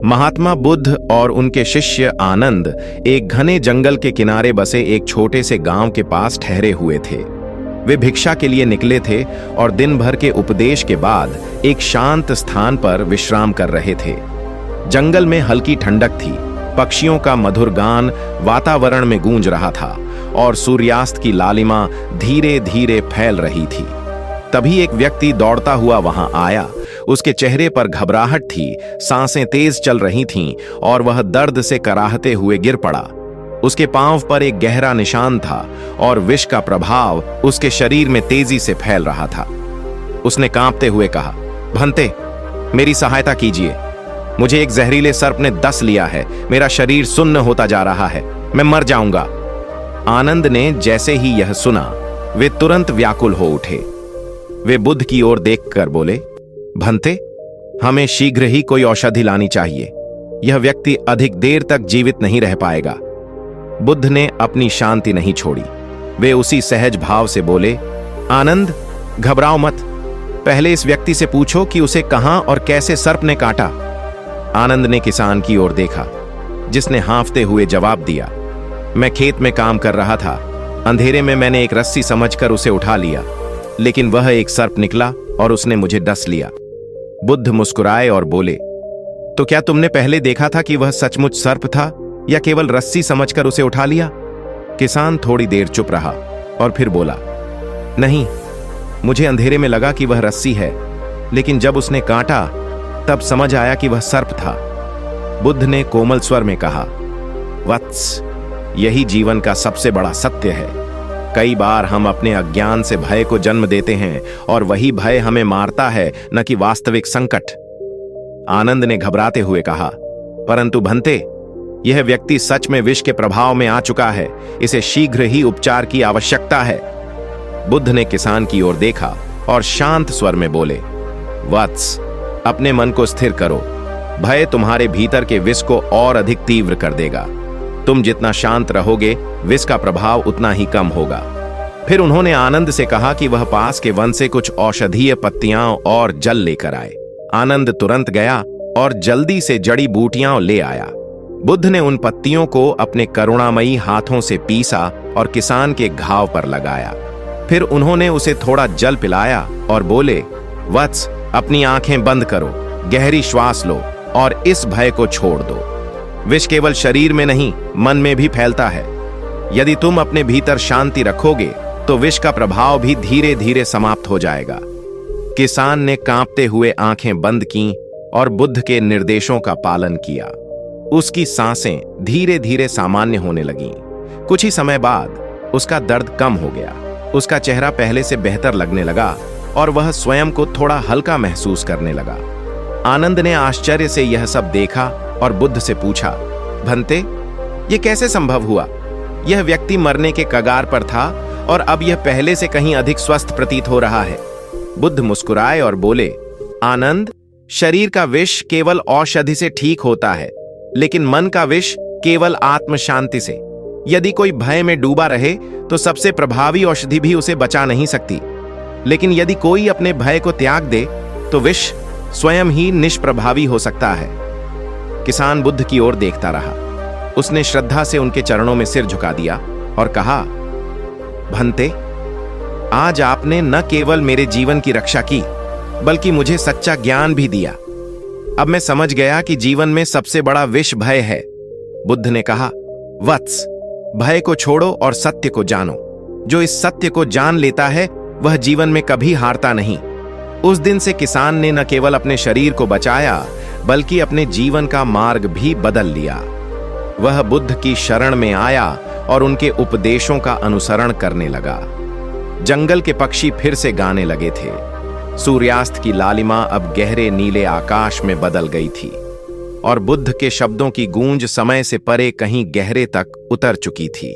महात्मा बुद्ध और उनके शिष्य आनंद एक घने जंगल के किनारे बसे एक छोटे से गांव के पास ठहरे हुए थे। वे भिक्षा के लिए निकले थे और दिन भर के उपदेश के बाद एक शांत स्थान पर विश्राम कर रहे थे। जंगल में हल्की ठंडक थी, पक्षियों का मधुर गान वातावरण में गूंज रहा था और सूर्यास्त की लालिमा धीरे धीरे फैल रही थी। तभी एक व्यक्ति दौड़ता हुआ वहां आया। उसके चेहरे पर घबराहट थी, सांसें तेज चल रही थीं और वह दर्द से कराहते हुए गिर पड़ा। उसके पांव पर एक गहरा निशान था और विष का प्रभाव उसके शरीर में तेजी से फैल रहा था। उसने कांपते हुए कहा, भंते, मेरी सहायता कीजिए। मुझे एक जहरीले सर्प ने डस लिया है। मेरा शरीर सुन्न होता जा रहा है। मैं मर जाऊंगा। आनंद ने जैसे ही यह सुना, वे तुरंत व्याकुल हो उठे। वे बुद्ध की ओर देखकर बोले, भंते, हमें शीघ्र ही कोई औषधि लानी चाहिए। यह व्यक्ति अधिक देर तक जीवित नहीं रह पाएगा। बुद्ध ने अपनी शांति नहीं छोड़ी। वे उसी सहज भाव से बोले, आनंद, घबराओ मत। पहले इस व्यक्ति से पूछो कि उसे कहां और कैसे सर्प ने काटा। आनंद ने किसान की ओर देखा, जिसने हाँफते हुए जवाब दिया, मैं खेत में काम कर रहा था। अंधेरे में मैंने एक रस्सी समझकर उसे उठा लिया, लेकिन वह एक सर्प निकला और उसने मुझे डस लिया। बुद्ध मुस्कुराए और बोले, तो क्या तुमने पहले देखा था कि वह सचमुच सर्प था या केवल रस्सी समझकर उसे उठा लिया? किसान थोड़ी देर चुप रहा और फिर बोला, नहीं, मुझे अंधेरे में लगा कि वह रस्सी है, लेकिन जब उसने काटा तब समझ आया कि वह सर्प था। बुद्ध ने कोमल स्वर में कहा, वत्स, यही जीवन का सबसे बड़ा सत्य है। कई बार हम अपने अज्ञान से भय को जन्म देते हैं और वही भय हमें मारता है, न कि वास्तविक संकट। आनंद ने घबराते हुए कहा, परंतु भंते, यह व्यक्ति सच में विष के प्रभाव में आ चुका है। इसे शीघ्र ही उपचार की आवश्यकता है। बुद्ध ने किसान की ओर देखा और शांत स्वर में बोले, वत्स, अपने मन को स्थिर करो। भय तुम्हारे भीतर के विष को और अधिक तीव्र कर देगा। तुम जितना शांत रहोगे, विष का प्रभाव उतना ही कम होगा। फिर उन्होंने आनंद से कहा कि वह पास के वन से कुछ औषधीय पत्तियां और जल लेकर आए। आनंद तुरंत गया और जल्दी से जड़ी बूटियां ले आया। बुद्ध ने उन पत्तियों को अपने करुणामयी हाथों से पीसा और किसान के घाव पर लगाया। फिर उन्होंने उसे थोड़ा जल पिलाया और बोले, वत्स, अपनी आंखें बंद करो, गहरी श्वास लो और इस भय को छोड़ दो। विष केवल शरीर में नहीं, मन में भी फैलता है। यदि तुम अपने भीतर शांति रखोगे तो विष का प्रभाव भी धीरे धीरे समाप्त हो जाएगा। किसान ने कांपते हुए आंखें बंद कीं और बुद्ध के निर्देशों का पालन किया। उसकी सांसें धीरे धीरे सामान्य होने लगीं। कुछ ही समय बाद उसका दर्द कम हो गया। उसका चेहरा पहले से बेहतर लगने लगा और वह स्वयं को थोड़ा हल्का महसूस करने लगा। आनंद ने आश्चर्य से यह सब देखा और बुद्ध से पूछा, भंते, यह कैसे संभव हुआ? यह व्यक्ति मरने के कगार पर था और अब यह पहले से कहीं अधिक स्वस्थ प्रतीत हो रहा है। बुद्ध मुस्कुराए और बोले, आनंद, शरीर का विष केवल औषधि से ठीक होता है, लेकिन मन का विष केवल आत्म शांति से। यदि कोई भय में डूबा रहे तो सबसे प्रभावी औषधि भी उसे बचा नहीं सकती, लेकिन यदि कोई अपने भय को त्याग दे तो विष स्वयं ही निष्प्रभावी हो सकता है। किसान बुद्ध की ओर देखता रहा। उसने श्रद्धा से उनके चरणों में सिर झुका दिया और कहा, भंते, आज आपने न केवल मेरे जीवन की रक्षा की, बल्कि मुझे सच्चा ज्ञान भी दिया। अब मैं समझ गया कि जीवन में सबसे बड़ा विष भय है। बुद्ध ने कहा, वत्स, भय को छोड़ो और सत्य को जानो। जो इस सत्य को जान लेता है वह जीवन में कभी हारता नहीं। उस दिन से किसान ने न केवल अपने शरीर को बचाया, बल्कि अपने जीवन का मार्ग भी बदल लिया। वह बुद्ध की शरण में आया और उनके उपदेशों का अनुसरण करने लगा। जंगल के पक्षी फिर से गाने लगे थे। सूर्यास्त की लालिमा अब गहरे नीले आकाश में बदल गई थी और बुद्ध के शब्दों की गूंज समय से परे कहीं गहरे तक उतर चुकी थी।